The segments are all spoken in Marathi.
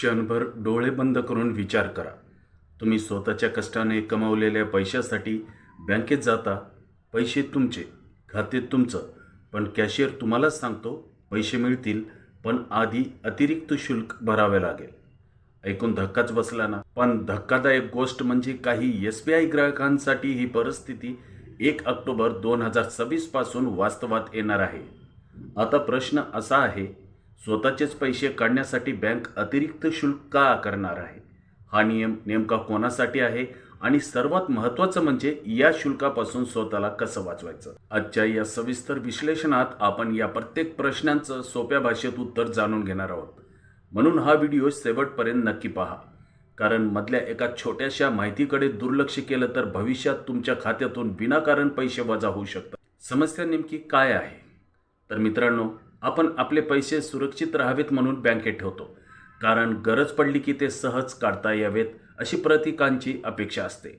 क्षणभर डोळे बंद करून विचार करा. तुम्ही स्वतःच्या कष्टाने कमावलेल्या पैशासाठी बँकेत जाता. पैसे तुमचे, खाते तुमचं, पण कॅशियर तुम्हालाच सांगतो पैसे मिळतील, पण आधी अतिरिक्त शुल्क भरावे लागेल. ऐकून धक्काच बसला ना? पण धक्कादायक गोष्ट म्हणजे काही SBI ग्राहकांसाठी ही परिस्थिती 1 ऑक्टोबर 2026 पासून वास्तवात येणार आहे. आता प्रश्न असा आहे, स्वतःचेच पैसे काढण्यासाठी बँक अतिरिक्त शुल्क का आकारणार आहे? हा नियम नेमका कोणासाठी आहे आणि सर्वात महत्त्वाचं म्हणजे या शुल्कापासून स्वतःला कसं वाचवायचं? आजच्या या सविस्तर विश्लेषणात आपण या प्रत्येक प्रश्नांचं सोप्या भाषेत उत्तर जाणून घेणार आहोत. म्हणून हा व्हिडिओ शेवटपर्यंत नक्की पहा, कारण मधल्या एका छोट्याशा माहितीकडे दुर्लक्ष केलं तर भविष्यात तुमच्या खात्यातून विनाकारण पैसे वजा होऊ शकतात. समस्या नेमकी काय आहे? तर मित्रांनो, आपण आपले पैसे सुरक्षित राहावेत म्हणून बँकेत ठेवतो, कारण गरज पडली की ते सहज काढता यावेत अशी प्रत्येकाची अपेक्षा असते.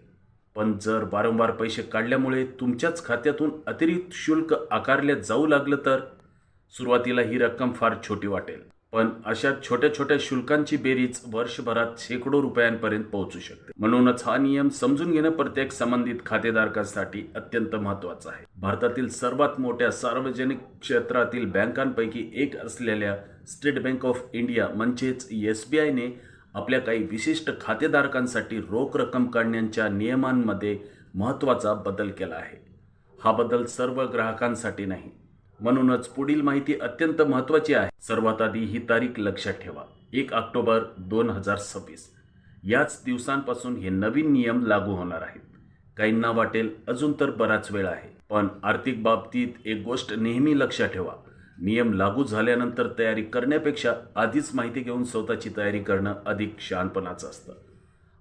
पण जर वारंवार पैसे काढल्यामुळे तुमच्याच खात्यातून अतिरिक्त शुल्क आकारले जाऊ लागलं तर सुरुवातीला ही रक्कम फार छोटी वाटेल, पण अशा छोट्या छोट्या शुल्कांची बेरीज वर्षभरात शेकडो रुपयांपर्यंत पोहोचू शकते. म्हणूनच हा नियम समजून घेणं प्रत्येक संबंधित खातेधारकांसाठी अत्यंत महत्त्वाचं आहे. भारतातील सर्वात मोठ्या सार्वजनिक क्षेत्रातील बँकांपैकी एक असलेल्या स्टेट बँक ऑफ इंडिया म्हणजेच SBIने आपल्या काही विशिष्ट खातेधारकांसाठी रोख रक्कम काढण्याच्या नियमांमध्ये महत्त्वाचा बदल केला आहे. हा बदल सर्व ग्राहकांसाठी नाही, म्हणूनच पुढील माहिती अत्यंत महत्त्वाची आहे. सर्वात आधी ही तारीख लक्षात ठेवा, 1 ऑक्टोबर 2026. याच दिवसांपासून हे नवीन नियम लागू होणार आहेत. काहींना वाटेल अजून तर बराच वेळ आहे, पण आर्थिक बाबतीत एक गोष्ट नेहमी लक्षात ठेवा, नियम लागू झाल्यानंतर तयारी करण्यापेक्षा आधीच माहिती घेऊन स्वतःची तयारी करणं अधिक शहाणपणाचं असतं.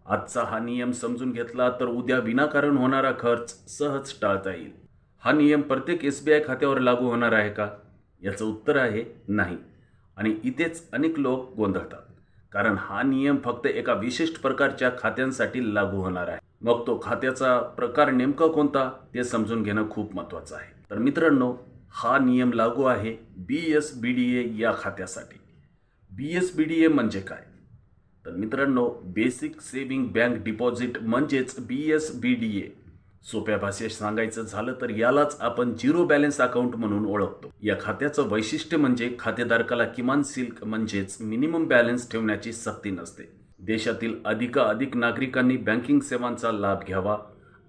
आजचा हा नियम समजून घेतला तर उद्या विनाकारण होणारा खर्च सहज टाळता येईल. हा नियम प्रत्येक SBI खात्यावर लागू होणार आहे का? याचं उत्तर आहे नाही. आणि इथेच अनेक लोक गोंधळतात, कारण हा नियम फक्त एका विशिष्ट प्रकारच्या खात्यांसाठी लागू होणार आहे. मग तो खात्याचा प्रकार नेमका कोणता ते समजून घेणं खूप महत्त्वाचं आहे. तर मित्रांनो, हा नियम लागू आहे BSBDA या खात्यासाठी. BSBDA म्हणजे काय? तर मित्रांनो, बेसिक सेव्हिंग बँक डिपॉझिट म्हणजेच BSBDA. सोप्या भाषेत सांगायचं झालं तर यालाच आपण झिरो बॅलन्स अकाउंट म्हणून ओळखतो. या खात्याचं वैशिष्ट्य म्हणजे खातेधारकाला किमान शिल्लक म्हणजेच मिनिमम बॅलन्स ठेवण्याची सक्ती नसते. देशातील अधिकाधिक नागरिकांनी बँकिंग सेवांचा लाभ घ्यावा,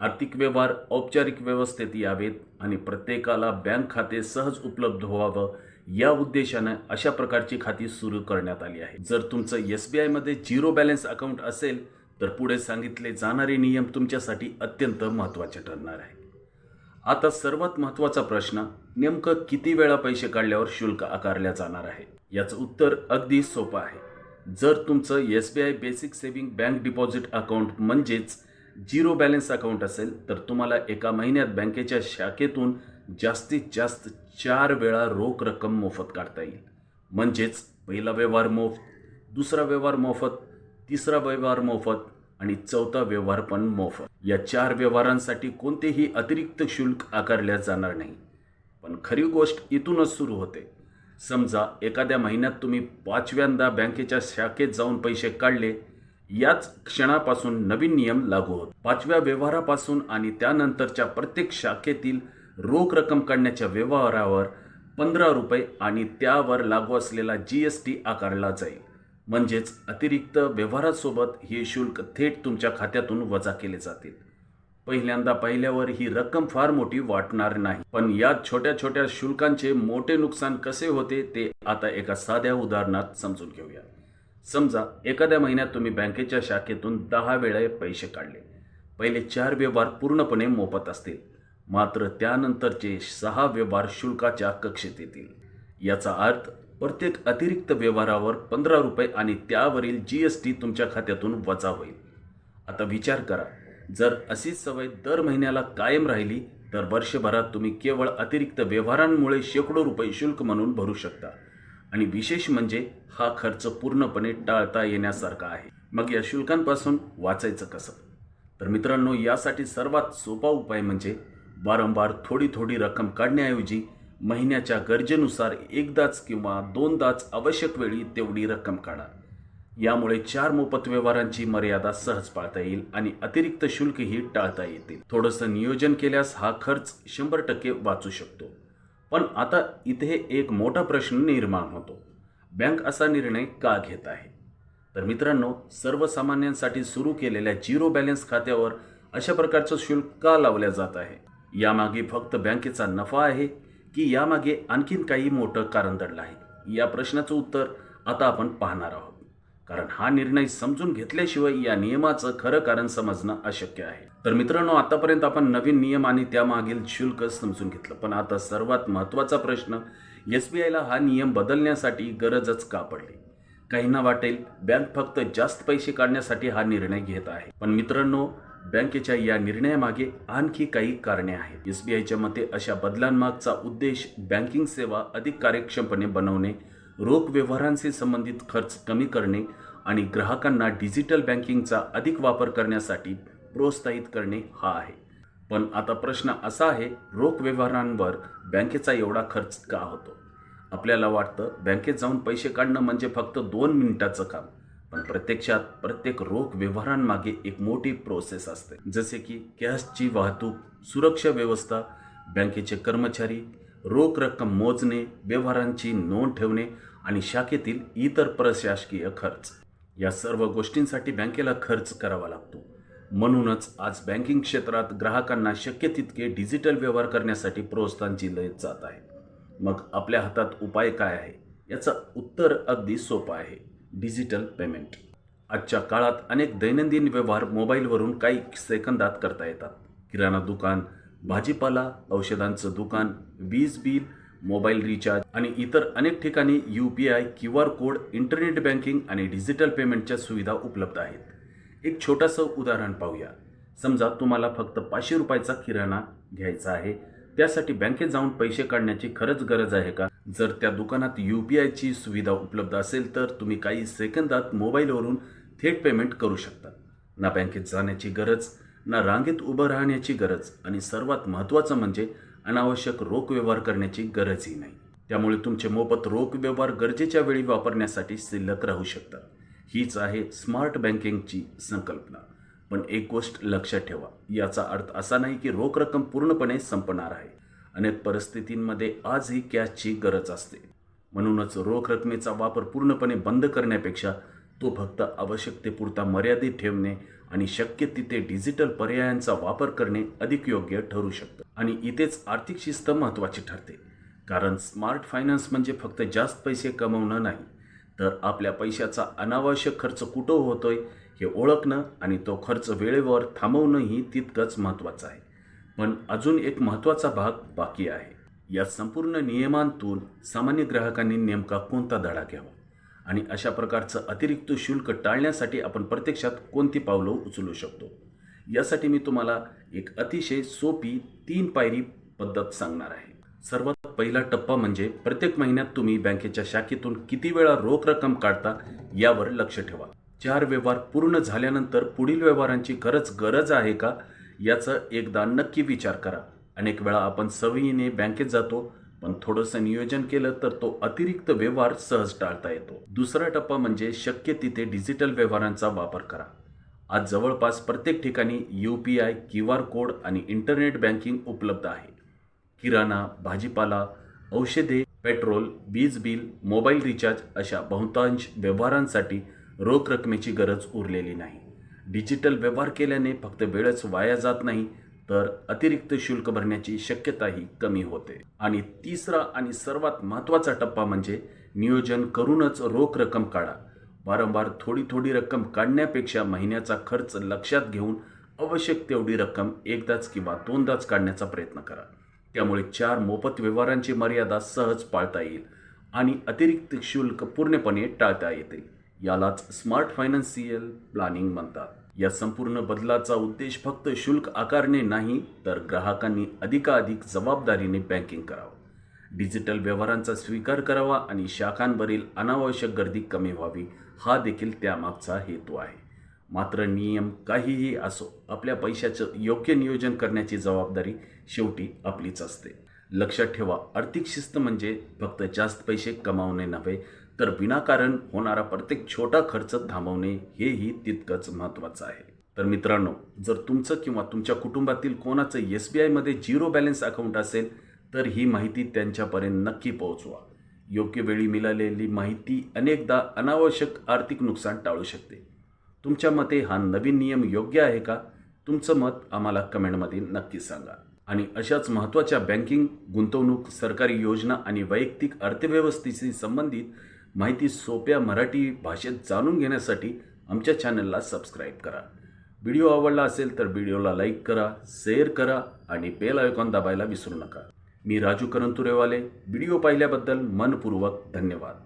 आर्थिक व्यवहार औपचारिक व्यवस्थेत यावेत आणि प्रत्येकाला बँक खाते सहज उपलब्ध व्हावं या उद्देशाने अशा प्रकारची खाती सुरू करण्यात आली आहे. जर तुमचं SBIमध्ये झिरो बॅलन्स अकाउंट असेल तर पुढे सांगितले जाणारे नियम तुमच्यासाठी अत्यंत महत्त्वाचे ठरणार आहे. आता सर्वात महत्त्वाचा प्रश्न, नेमकं किती वेळा पैसे काढल्यावर शुल्क आकारल्या जाणार आहे? याचं उत्तर अगदी सोपं आहे. जर तुमचं SBI basic saving bank deposit account म्हणजेच झिरो बॅलन्स अकाउंट असेल तर तुम्हाला एका महिन्यात बँकेच्या शाखेतून जास्तीत जास्त 4 वेळा रोख रक्कम मोफत काढता येईल. म्हणजेच पहिला व्यवहार मोफत, दुसरा व्यवहार मोफत, तिसरा व्यवहार मोफत आणि चौथा व्यवहार पण मोफत. या 4 व्यवहारांसाठी कोणतेही अतिरिक्त शुल्क आकारल्या जाणार नाही. पण खरी गोष्ट इथूनच सुरू होते. समजा एखाद्या महिन्यात तुम्ही 5व्यांदा बँकेच्या शाखेत जाऊन पैसे काढले, याच क्षणापासून नवीन नियम लागू होतो. 5व्या व्यवहारापासून आणि त्यानंतरच्या प्रत्येक शाखेतील रोख रक्कम काढण्याच्या व्यवहारावर 15 रुपये आणि त्यावर लागू असलेला GST आकारला जाईल. म्हणजेच अतिरिक्त व्यवहारासोबत हे शुल्क थेट तुमच्या खात्यातून वजा केले जातील. पहिल्यांदा पाहिल्यावर ही रक्कम फार मोठी वाटणार नाही, पण या छोट्या छोट्या शुल्कांचे मोठे नुकसान कसे होते ते आता एका साध्या उदाहरणात समजून घेऊया. समजा एखाद्या महिन्यात तुम्ही बँकेच्या शाखेतून 10 वेळा पैसे काढले. पहिले 4 व्यवहार पूर्णपणे मोफत असतील, मात्र त्यानंतरचे 6 व्यवहार शुल्काच्या कक्षेत येतील. याचा अर्थ प्रत्येक अतिरिक्त व्यवहारावर 15 रुपये आणि त्यावरील GST तुमच्या खात्यातून वजा होईल. आता विचार करा, जर अशीच सवय दर महिन्याला कायम राहिली तर वर्षभरात तुम्ही केवळ अतिरिक्त व्यवहारांमुळे शेकडो रुपये शुल्क म्हणून भरू शकता. आणि विशेष म्हणजे हा खर्च पूर्णपणे टाळता येण्यासारखा आहे. मग या शुल्कांपासून वाचायचं कसं? तर मित्रांनो, यासाठी सर्वात सोपा उपाय म्हणजे वारंवार थोडी थोडी रक्कम काढण्याऐवजी महिन्याच्या गरजेनुसार एकदाच किंवा दोनदाच आवश्यक वेळी तेवढी रक्कम काढा. यामुळे 4 मोफत व्यवहारांची मर्यादा सहज पाळता येईल आणि अतिरिक्त शुल्कही टाळता येतील. थोडंसं नियोजन केल्यास हा खर्च 100% वाचू शकतो. पण आता इथे एक मोठा प्रश्न निर्माण होतो. बँक असा निर्णय का घेत आहे? तर मित्रांनो, सर्वसामान्यांसाठी सुरू केलेल्या झिरो बॅलन्स खात्यावर अशा प्रकारचं शुल्क का लावलं जात आहे? यामागे फक्त बँकेचा नफा आहे की यामागे आणखीन काही मोठं कारण दडलं आहे? या प्रश्नाचं उत्तर आता आपण पाहणार आहोत. कारण हा निर्णय समजून घेतल्याशिवाय या नियमाचं खरं कारण समजणं अशक्य आहे. तर मित्रांनो, आतापर्यंत आपण नवीन नियम आणि त्यामागील शुल्क समजून घेतलं. पण आता सर्वात महत्त्वाचा प्रश्न, SBIला हा नियम बदलण्यासाठी गरजच का पडली? काहींना वाटेल बँक फक्त जास्त पैसे काढण्यासाठी हा निर्णय घेत आहे. पण मित्रांनो, बँकेच्या या निर्णयामागे आणखी काही कारणे आहेत. SBIच्या मते अशा बदलांमागचा उद्देश बँकिंग सेवा अधिक कार्यक्षमपणे बनवणे, रोख व्यवहारांशी संबंधित खर्च कमी करणे आणि ग्राहकांना डिजिटल बँकिंगचा अधिक वापर करण्यासाठी प्रोत्साहित करणे हा आहे. पण आता प्रश्न असा आहे, रोख व्यवहारांवर बँकेचा एवढा खर्च का होतो? आपल्याला वाटतं बँकेत जाऊन पैसे काढणं म्हणजे फक्त 2 मिनिटाचं काम. पण प्रत्यक्षात प्रत्येक रोख व्यवहारांमागे एक मोठी प्रोसेस असते. जसे की कॅशची वाहतूक, सुरक्षा व्यवस्था, बँकेचे कर्मचारी, रोख रक्कम मोजणे, व्यवहारांची नोंद ठेवणे आणि शाखेतील इतर प्रशासकीय खर्च. या सर्व गोष्टींसाठी बँकेला खर्च करावा लागतो. म्हणूनच आज बँकिंग क्षेत्रात ग्राहकांना शक्य तितके डिजिटल व्यवहार करण्यासाठी प्रोत्साहन दिले जात आहे. मग आपल्या हातात उपाय काय आहे? याचं उत्तर अगदी सोपं आहे, डिजिटल पेमेंट. आजच्या काळात अनेक दैनंदिन व्यवहार मोबाईलवरून काही सेकंदात करता येतात. किराणा दुकान, भाजीपाला, औषधांचं दुकान, वीज बिल, मोबाईल रिचार्ज आणि इतर अनेक ठिकाणी UPI, QR code, internet banking आणि डिजिटल पेमेंटच्या सुविधा उपलब्ध आहेत. एक छोटंसं उदाहरण पाहूया. समजा तुम्हाला फक्त 500 रुपयाचा किराणा घ्यायचा आहे. त्यासाठी बँकेत जाऊन पैसे काढण्याची खरंच गरज आहे का? जर त्या दुकानात UPIची सुविधा उपलब्ध असेल तर तुम्ही काही सेकंदात मोबाईलवरून थेट पेमेंट करू शकता. ना बँकेत जाण्याची गरज, ना रांगेत उभं राहण्याची गरज आणि सर्वात महत्त्वाचं म्हणजे अनावश्यक रोख व्यवहार करण्याची गरजही नाही. त्यामुळे तुमचे मोफत रोख व्यवहार गरजेच्या वेळी वापरण्यासाठी शिल्लक राहू शकतात. हीच आहे स्मार्ट बँकिंगची संकल्पना. पण एक गोष्ट लक्षात ठेवा, याचा अर्थ असा नाही की रोख रक्कम पूर्णपणे संपणार आहे. अनेक परिस्थितींमध्ये आजही कॅशची गरज असते. म्हणूनच रोख रकमेचा वापर पूर्णपणे बंद करण्यापेक्षा तो फक्त आवश्यकतेपुरता मर्यादित ठेवणे आणि शक्य तिथे डिजिटल पर्यायांचा वापर करणे अधिक योग्य ठरू शकतं. आणि इथेच आर्थिक शिस्त महत्त्वाची ठरते. कारण स्मार्ट फायनान्स म्हणजे फक्त जास्त पैसे कमवणं नाही, तर आपल्या पैशाचा अनावश्यक खर्च कुठं होतोय हे ओळखणं आणि तो खर्च वेळेवर थांबवणंही तितकंच महत्त्वाचं आहे. पण अजून एक महत्त्वाचा भाग बाकी आहे. या संपूर्ण नियमांतून सामान्य ग्राहकांनी नेमका कोणता धडा घ्यावा आणि अशा प्रकारचं अतिरिक्त शुल्क टाळण्यासाठी आपण प्रत्यक्षात कोणती पावलं उचलू शकतो? यासाठी मी तुम्हाला एक अतिशय सोपी 3 पायरी पद्धत सांगणार आहे. सर्वात पहिला टप्पा म्हणजे प्रत्येक महिन्यात तुम्ही बँकेच्या शाखेतून किती वेळा रोख रक्कम काढता यावर लक्ष ठेवा. 4 व्यवहार पूर्ण झाल्यानंतर पुढील व्यवहारांची खरंच गरज आहे का याचा एकदा नक्की विचार करा. अनेक वेळा आपण सवयीने बँकेत जातो, पण थोडंसं नियोजन केलं तर तो अतिरिक्त व्यवहार सहज टाळता येतो. दुसरा टप्पा म्हणजे शक्य तिथे डिजिटल व्यवहारांचा वापर करा. आज जवळपास प्रत्येक ठिकाणी UPI, QR कोड आणि इंटरनेट बँकिंग उपलब्ध आहे. किराणा, भाजीपाला, औषधे, पेट्रोल, वीज बिल, मोबाईल रिचार्ज अशा बहुतांश व्यवहारांसाठी रोख रकमेची गरज उरलेली नाही. डिजिटल व्यवहार केल्याने फक्त वेळच वाया जात नाही, तर अतिरिक्त शुल्क भरण्याची शक्यताही कमी होते. आणि तिसरा आणि सर्वात महत्त्वाचा टप्पा म्हणजे नियोजन करूनच रोख रक्कम काढा. वारंवार थोडी थोडी रक्कम काढण्यापेक्षा महिन्याचा खर्च लक्षात घेऊन आवश्यक तेवढी रक्कम एकदाच किंवा दोनदाच काढण्याचा प्रयत्न करा. त्यामुळे 4 मोफत व्यवहारांची मर्यादा सहज पाळता येईल आणि अतिरिक्त शुल्क पूर्णपणे टाळता येते. यालाच स्मार्ट फायनान्शियल प्लॅनिंग म्हणतात. या संपूर्ण बदलाचा उद्देश फक्त शुल्क आकारणे नाही, तर ग्राहकांनी अधिकाधिक जबाबदारीने बँकिंग करावं, डिजिटल व्यवहारांचा स्वीकार करावा आणि शाखांवरील अनावश्यक गर्दी कमी व्हावी, हा देखील त्यामागचा हेतू आहे. मात्र नियम काहीही असो, आपल्या पैशाचं योग्य नियोजन करण्याची जबाबदारी शेवटी आपलीच असते. लक्षात ठेवा, आर्थिक शिस्त म्हणजे फक्त जास्त पैसे कमावणे नव्हे, तर विनाकारण होणारा प्रत्येक छोटा खर्च थांबवणे हेही तितकंच महत्त्वाचं आहे. तर मित्रांनो, जर तुमचं किंवा तुमच्या कुटुंबातील कोणाचं SBIमध्ये झिरो बॅलन्स अकाउंट असेल तर ही माहिती त्यांच्यापर्यंत नक्की पोहोचवा. योग्य वेळी मिळालेली माहिती अनेकदा अनावश्यक आर्थिक नुकसान टाळू शकते. तुमच्या मते हा नवीन नियम योग्य आहे का? तुमचं मत आम्हाला कमेंटमध्ये नक्की सांगा. आणि अशाच महत्त्वाच्या बँकिंग, गुंतवणूक, सरकारी योजना आणि वैयक्तिक अर्थव्यवस्थेशी संबंधित माहिती सोप्या मराठी भाषेत जाणून घेण्यासाठी आमच्या चॅनलला सबस्क्राईब करा. व्हिडिओ आवडला असेल तर व्हिडिओला लाईक करा, शेअर करा आणि बेल आयकॉन दाबायला विसरू नका. मी राजू करंतुरेवाले. व्हिडिओ पाहिल्याबद्दल मनपूर्वक धन्यवाद.